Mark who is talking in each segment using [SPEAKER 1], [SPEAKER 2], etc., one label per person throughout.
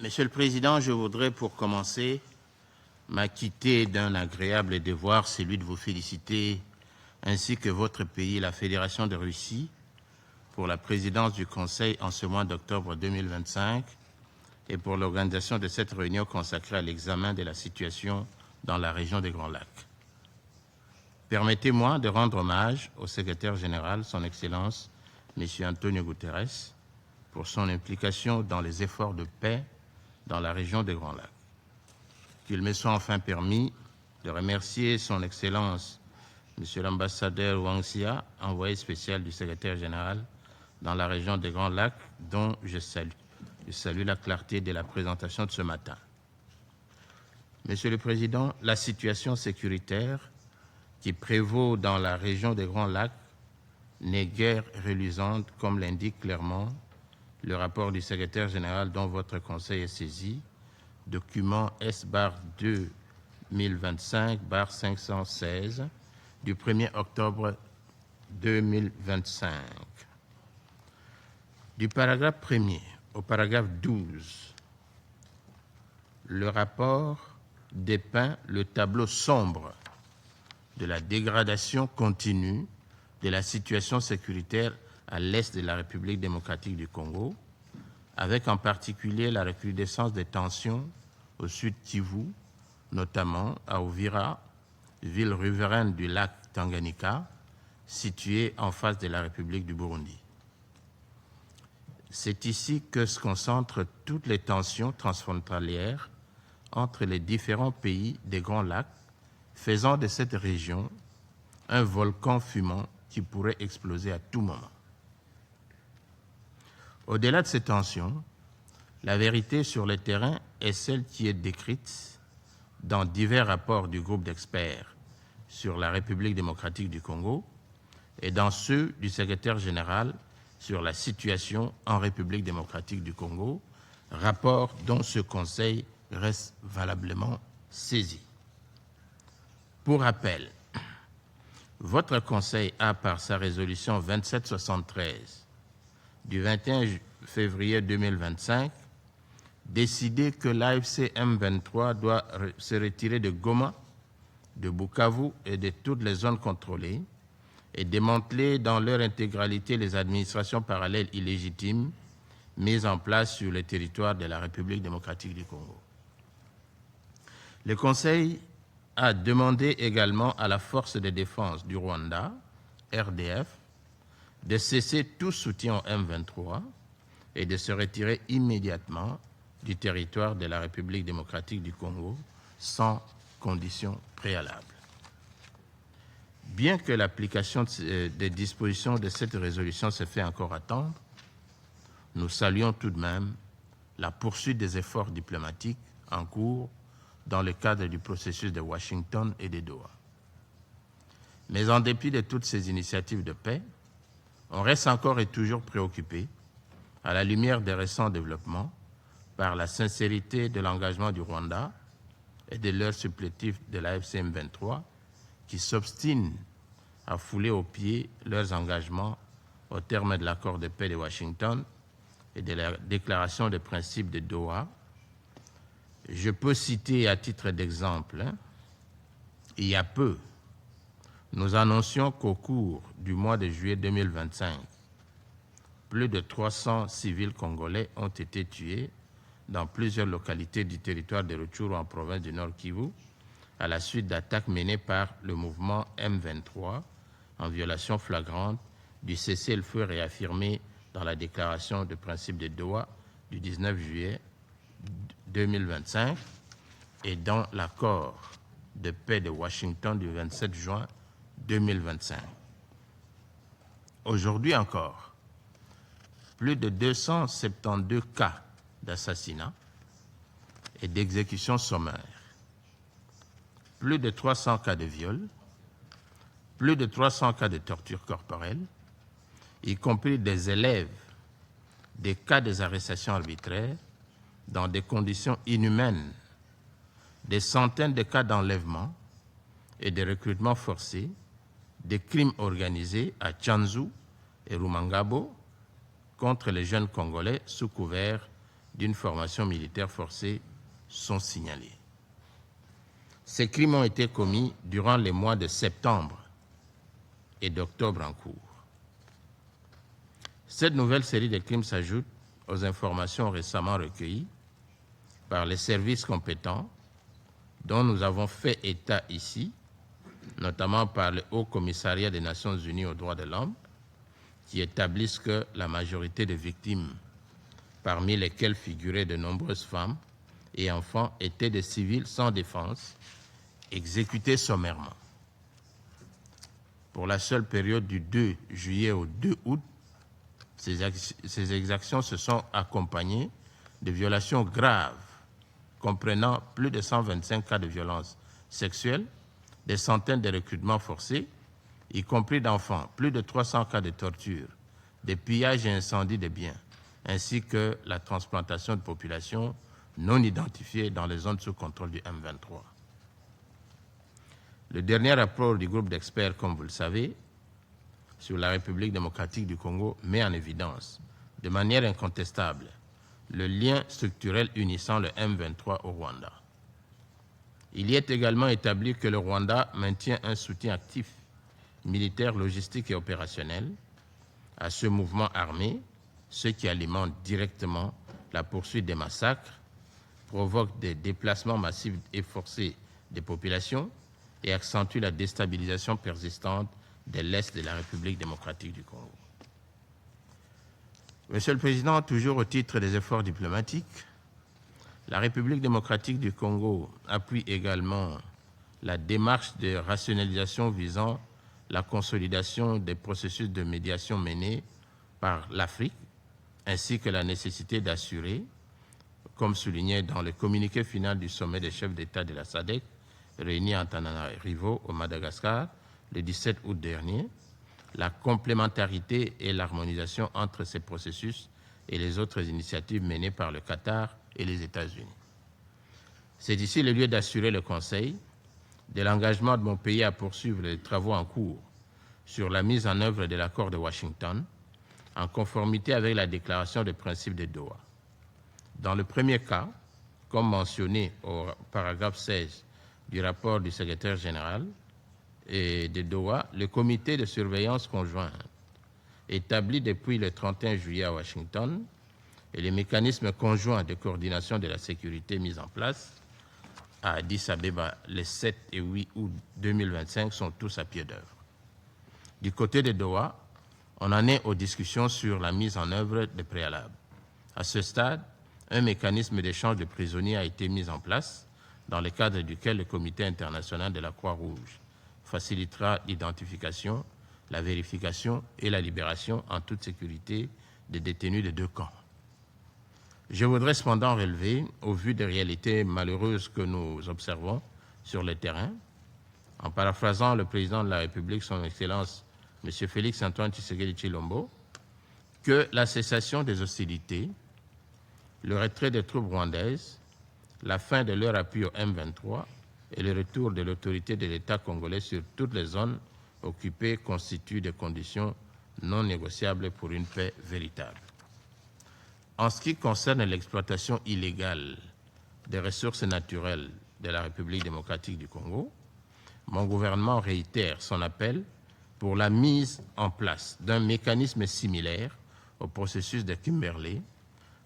[SPEAKER 1] Monsieur le Président, je voudrais pour commencer m'acquitter d'un agréable devoir, celui de vous féliciter, ainsi que votre pays, la Fédération de Russie, pour la présidence du Conseil en ce mois d'octobre 2025 et pour l'organisation de cette réunion consacrée à l'examen de la situation dans la région des Grands Lacs. Permettez-moi de rendre hommage au secrétaire général, son Excellence, M. Antonio Guterres, pour son implication dans les efforts de paix dans la région des Grands Lacs. Qu'il me soit enfin permis de remercier son Excellence, M. l'ambassadeur Wang Xia, envoyé spécial du secrétaire général dans la région des Grands Lacs, dont je salue la clarté de la présentation de ce matin. Monsieur le Président, la situation sécuritaire qui prévaut dans la région des Grands Lacs n'est guère reluisante, comme l'indique clairement le rapport du secrétaire général dont votre Conseil est saisi, document S-2025-516 du 1er octobre 2025. Du paragraphe 1er au paragraphe 12, le rapport dépeint le tableau sombre de la dégradation continue de la situation sécuritaire à l'est de la République démocratique du Congo, avec en particulier la recrudescence des tensions au sud Kivu, notamment à Uvira, ville riveraine du lac Tanganyika, située en face de la République du Burundi. C'est ici que se concentrent toutes les tensions transfrontalières entre les différents pays des Grands Lacs, faisant de cette région un volcan fumant qui pourrait exploser à tout moment. Au-delà de ces tensions, la vérité sur le terrain est celle qui est décrite dans divers rapports du groupe d'experts sur la République démocratique du Congo et dans ceux du secrétaire général sur la situation en République démocratique du Congo, rapport dont ce Conseil reste valablement saisi. Pour rappel, votre Conseil a, par sa résolution 2773 du 21 février 2025, décidé que l'AFC M23 doit se retirer de Goma, de Bukavu et de toutes les zones contrôlées et démanteler dans leur intégralité les administrations parallèles illégitimes mises en place sur le territoire de la République démocratique du Congo. Le Conseil a demandé également à la Force de défense du Rwanda, RDF, de cesser tout soutien au M23 et de se retirer immédiatement du territoire de la République démocratique du Congo sans conditions préalables. Bien que l'application des dispositions de cette résolution se fait encore attendre, nous saluons tout de même la poursuite des efforts diplomatiques en cours dans le cadre du processus de Washington et de Doha. Mais en dépit de toutes ces initiatives de paix, on reste encore et toujours préoccupé, à la lumière des récents développements, par la sincérité de l'engagement du Rwanda et de leur supplétif de la FCM23 qui s'obstinent à fouler aux pieds leurs engagements au terme de l'accord de paix de Washington et de la déclaration des principes de Doha. Je peux citer à titre d'exemple, il y a peu, nous annoncions qu'au cours du mois de juillet 2025, plus de 300 civils congolais ont été tués dans plusieurs localités du territoire de Rutshuru en province du Nord Kivu, à la suite d'attaques menées par le mouvement M23 en violation flagrante du cessez-le-feu réaffirmé dans la déclaration de principe de Doha du 19 juillet 2025 et dans l'accord de paix de Washington du 27 juin 2025. Aujourd'hui encore, plus de 272 cas d'assassinat et d'exécution sommaire, plus de 300 cas de viol, plus de 300 cas de torture corporelle, y compris des élèves, des cas des arrestations arbitraires dans des conditions inhumaines, des centaines de cas d'enlèvement et de recrutement forcé, des crimes organisés à Tchanzu et Rumangabo contre les jeunes Congolais sous couvert d'une formation militaire forcée sont signalés. Ces crimes ont été commis durant les mois de septembre et d'octobre en cours. Cette nouvelle série de crimes s'ajoute aux informations récemment recueillies par les services compétents dont nous avons fait état ici, notamment par le Haut Commissariat des Nations Unies aux droits de l'homme, qui établissent que la majorité des victimes, parmi lesquelles figuraient de nombreuses femmes et enfants, étaient des civils sans défense, exécutés sommairement. Pour la seule période du 2 juillet au 2 août, ces exactions se sont accompagnées de violations graves, comprenant plus de 125 cas de violences sexuelles, des centaines de recrutements forcés, y compris d'enfants, plus de 300 cas de torture, des pillages et incendies de biens, ainsi que la transplantation de populations non identifiées dans les zones sous contrôle du M23. Le dernier rapport du groupe d'experts, comme vous le savez, sur la République démocratique du Congo met en évidence, de manière incontestable, le lien structurel unissant le M23 au Rwanda. Il y est également établi que le Rwanda maintient un soutien actif, militaire, logistique et opérationnel, à ce mouvement armé, ce qui alimente directement la poursuite des massacres, provoque des déplacements massifs et forcés des populations et accentue la déstabilisation persistante de l'Est de la République démocratique du Congo. Monsieur le Président, toujours au titre des efforts diplomatiques, la République démocratique du Congo appuie également la démarche de rationalisation visant la consolidation des processus de médiation menés par l'Afrique, ainsi que la nécessité d'assurer, comme souligné dans le communiqué final du sommet des chefs d'État de la SADC, réunis à Antananarivo au Madagascar le 17 août dernier, la complémentarité et l'harmonisation entre ces processus et les autres initiatives menées par le Qatar et les États-Unis. C'est ici le lieu d'assurer le Conseil de l'engagement de mon pays à poursuivre les travaux en cours sur la mise en œuvre de l'accord de Washington, en conformité avec la déclaration des principes de Doha. Dans le premier cas, comme mentionné au paragraphe 16 du rapport du secrétaire général et de Doha, le comité de surveillance conjointe établi depuis le 31 juillet à Washington et les mécanismes conjoints de coordination de la sécurité mis en place à Addis Abeba les 7 et 8 août 2025 sont tous à pied d'œuvre. Du côté de Doha, on en est aux discussions sur la mise en œuvre des préalables. À ce stade, un mécanisme d'échange de prisonniers a été mis en place, dans le cadre duquel le Comité international de la Croix-Rouge facilitera l'identification, la vérification et la libération en toute sécurité des détenus des deux camps. Je voudrais cependant relever, au vu des réalités malheureuses que nous observons sur le terrain, en paraphrasant le président de la République, son Excellence M. Félix-Antoine Tshisekedi Tshilombo, que la cessation des hostilités, le retrait des troupes rwandaises, la fin de leur appui au M23 et le retour de l'autorité de l'État congolais sur toutes les zones occupées constituent des conditions non négociables pour une paix véritable. En ce qui concerne l'exploitation illégale des ressources naturelles de la République démocratique du Congo, mon gouvernement réitère son appel pour la mise en place d'un mécanisme similaire au processus de Kimberley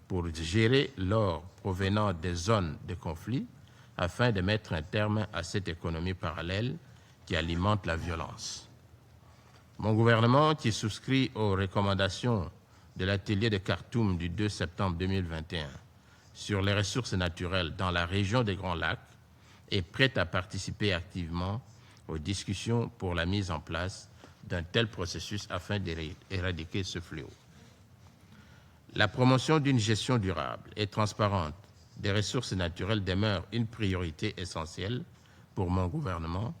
[SPEAKER 1] pour gérer l'or provenant des zones de conflit afin de mettre un terme à cette économie parallèle qui alimente la violence. Mon gouvernement, qui souscrit aux recommandations de l'atelier de Khartoum du 2 septembre 2021 sur les ressources naturelles dans la région des Grands Lacs, est prêt à participer activement aux discussions pour la mise en place d'un tel processus afin d'éradiquer ce fléau. La promotion d'une gestion durable et transparente des ressources naturelles demeure une priorité essentielle pour mon gouvernement,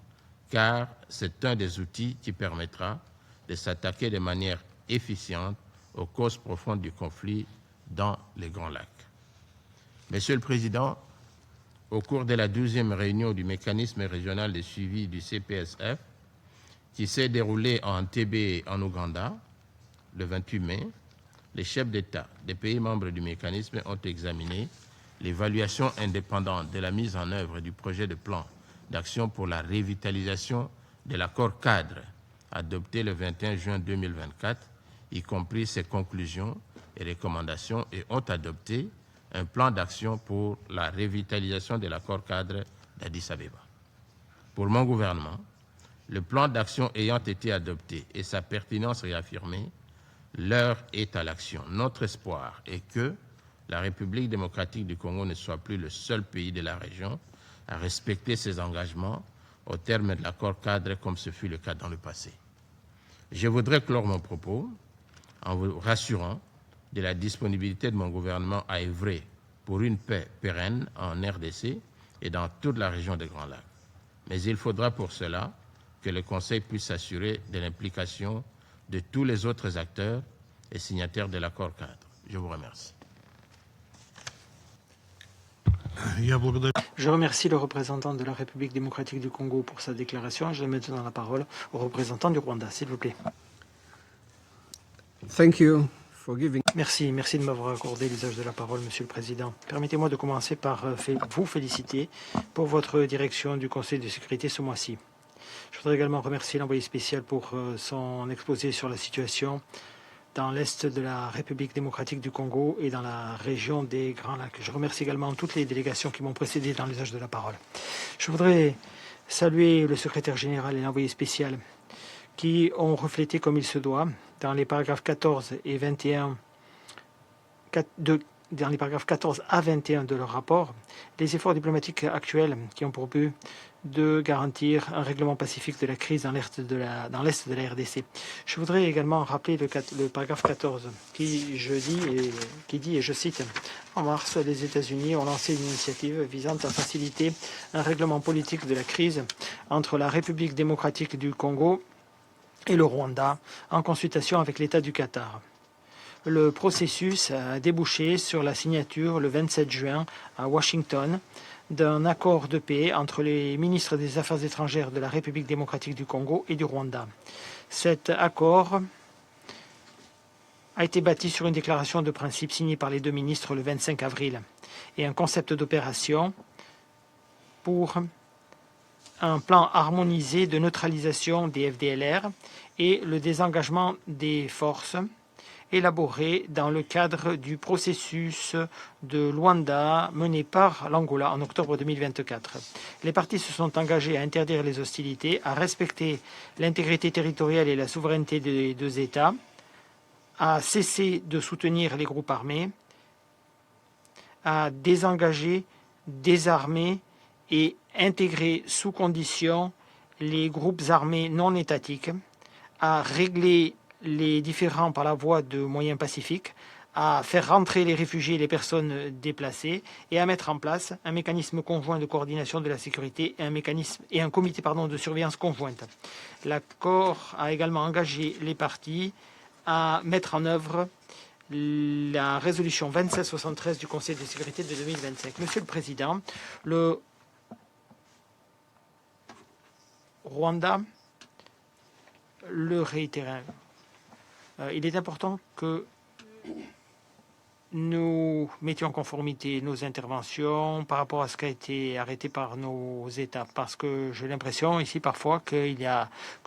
[SPEAKER 1] car c'est un des outils qui permettra de s'attaquer de manière efficiente aux causes profondes du conflit dans les Grands Lacs. Monsieur le Président, au cours de la 12e réunion du mécanisme régional de suivi du CPSF, qui s'est déroulée en Entebbe en Ouganda, le 28 mai, les chefs d'État des pays membres du mécanisme ont examiné l'évaluation indépendante de la mise en œuvre du projet de plan d'action pour la revitalisation de l'accord cadre adopté le 21 juin 2024, y compris ses conclusions et recommandations, et ont adopté un plan d'action pour la revitalisation de l'accord cadre d'Addis Abeba. Pour mon gouvernement, le plan d'action ayant été adopté et sa pertinence réaffirmée, l'heure est à l'action. Notre espoir est que la République démocratique du Congo ne soit plus le seul pays de la région à respecter ses engagements au terme de l'accord cadre comme ce fut le cas dans le passé. Je voudrais clore mon propos en vous rassurant de la disponibilité de mon gouvernement à œuvrer pour une paix pérenne en RDC et dans toute la région des Grands Lacs. Mais il faudra pour cela que le Conseil puisse s'assurer de l'implication de tous les autres acteurs et signataires de l'accord cadre. Je vous remercie.
[SPEAKER 2] Je remercie le représentant de la République démocratique du Congo pour sa déclaration. Je donne maintenant la parole au représentant du Rwanda, s'il vous plaît.
[SPEAKER 3] Thank you for giving.
[SPEAKER 2] Merci de m'avoir accordé l'usage de la parole, Monsieur le Président. Permettez-moi de commencer par vous féliciter pour votre direction du Conseil de sécurité ce mois-ci. Je voudrais également remercier l'envoyé spécial pour son exposé sur la situation dans l'est de la République démocratique du Congo et dans la région des Grands Lacs. Je remercie également toutes les délégations qui m'ont précédé dans l'usage de la parole. Je voudrais saluer le secrétaire général et l'envoyé spécial qui ont reflété comme il se doit dans les paragraphes 14 et 21 dans les paragraphes 14 à 21 de leur rapport, les efforts diplomatiques actuels qui ont pour but de garantir un règlement pacifique de la crise dans l'est de la RDC. Je voudrais également rappeler le paragraphe 14 qui dit, et je cite, « En mars, les États-Unis ont lancé une initiative visant à faciliter un règlement politique de la crise entre la République démocratique du Congo et le Rwanda en consultation avec l'État du Qatar. » Le processus a débouché sur la signature le 27 juin à Washington d'un accord de paix entre les ministres des Affaires étrangères de la République démocratique du Congo et du Rwanda. Cet accord a été bâti sur une déclaration de principe signée par les deux ministres le 25 avril et un concept d'opération pour un plan harmonisé de neutralisation des FDLR et le désengagement des forces élaboré dans le cadre du processus de Luanda mené par l'Angola en octobre 2024. Les parties se sont engagées à interdire les hostilités, à respecter l'intégrité territoriale et la souveraineté des deux États, à cesser de soutenir les groupes armés, à désengager, désarmer et intégrer sous condition les groupes armés non étatiques, à régler les différends par la voie de moyens pacifiques, à faire rentrer les réfugiés et les personnes déplacées et à mettre en place un mécanisme conjoint de coordination de la sécurité et un comité de surveillance conjointe. L'accord a également engagé les parties à mettre en œuvre la résolution 2773 du Conseil de sécurité de 2025. Monsieur le Président, le Rwanda le réitère. Il est important que nous mettions en conformité nos interventions par rapport à ce qui a été arrêté par nos États, parce que j'ai l'impression ici parfois que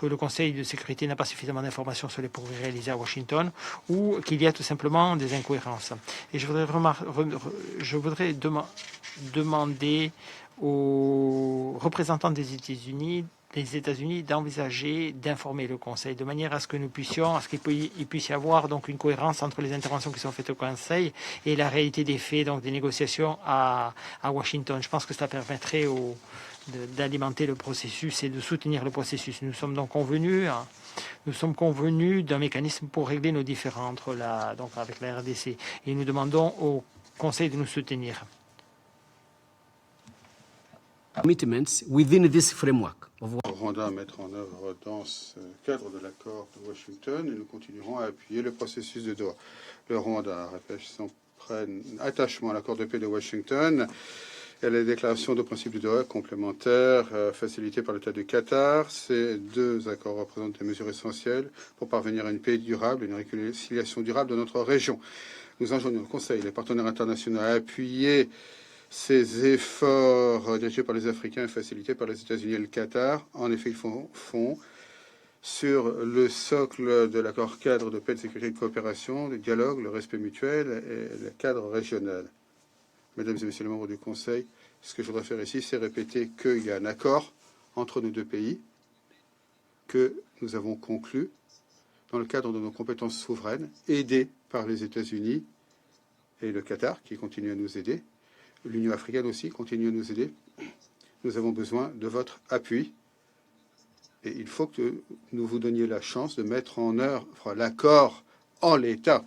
[SPEAKER 2] le Conseil de sécurité n'a pas suffisamment d'informations sur les progrès réalisés à Washington ou qu'il y a tout simplement des incohérences. Et je voudrais demander aux représentants des États-Unis d'envisager d'informer le Conseil de manière à ce que nous puissions, à ce qu'il puisse y avoir donc une cohérence entre les interventions qui sont faites au Conseil et la réalité des faits, donc des négociations à Washington. Je pense que cela permettrait d'alimenter le processus et de soutenir le processus. Nous sommes convenus d'un mécanisme pour régler nos différends avec la RDC et nous demandons au Conseil de nous soutenir.
[SPEAKER 3] Commitments within this framework.
[SPEAKER 4] Le Rwanda à mettre en œuvre dans ce cadre de l'accord de Washington et nous continuerons à appuyer le processus de Doha. Le Rwanda rappelle son attachement à l'accord de paix de Washington Il y a la déclaration de principe de droit complémentaire facilitée par l'État du Qatar. Ces deux accords représentent des mesures essentielles pour parvenir à une paix durable et une réconciliation durable de notre région. Nous enjoignons le Conseil et les partenaires internationaux à appuyer ces efforts dirigés par les Africains et facilités par les États-Unis et le Qatar. En effet, ils font sur le socle de l'accord cadre de paix, de sécurité et de coopération, le dialogue, le respect mutuel et le cadre régional. Mesdames et messieurs les membres du Conseil, ce que je voudrais faire ici, c'est répéter qu'il y a un accord entre nos deux pays que nous avons conclu dans le cadre de nos compétences souveraines, aidés par les États-Unis et le Qatar, qui continuent à nous aider. L'Union africaine aussi continue à nous aider. Nous avons besoin de votre appui. Et il faut que nous vous donniez la chance de mettre en œuvre l'accord en l'état.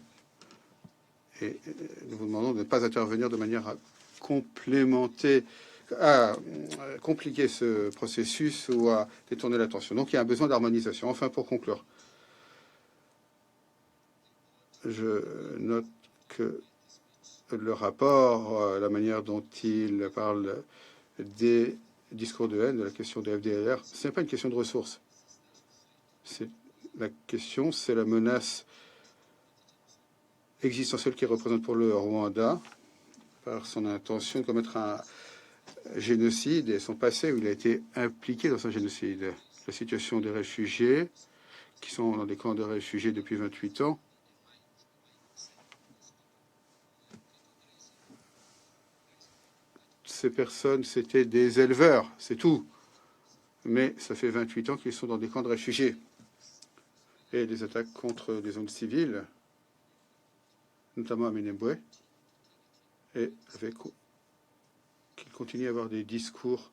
[SPEAKER 4] Et nous vous demandons de ne pas intervenir de manière à complémenter, à compliquer ce processus ou à détourner l'attention. Donc il y a un besoin d'harmonisation. Enfin, pour conclure, je note que le rapport, la manière dont il parle des discours de haine, de la question de FDLR, ce n'est pas une question de ressources. La question, c'est la menace existentielle qu'il représente pour le Rwanda par son intention de commettre un génocide et son passé où il a été impliqué dans un génocide. La situation des réfugiés qui sont dans des camps de réfugiés depuis 28 ans. Ces personnes, c'était des éleveurs, c'est tout. Mais ça fait 28 ans qu'ils sont dans des camps de réfugiés. Et des attaques contre des zones civiles, notamment à Minembwe, et avec qu'il continue à avoir des discours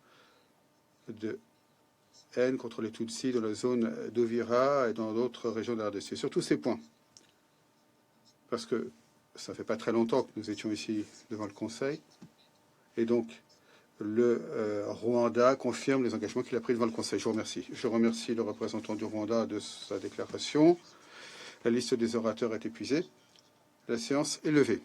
[SPEAKER 4] de haine contre les Tutsis dans la zone d'Ovira et dans d'autres régions de la RDC. Sur tous ces points, parce que ça ne fait pas très longtemps que nous étions ici devant le Conseil, et donc le Rwanda confirme les engagements qu'il a pris devant le Conseil. Je vous remercie. Je remercie le représentant du Rwanda de sa déclaration. La liste des orateurs est épuisée. La séance est levée.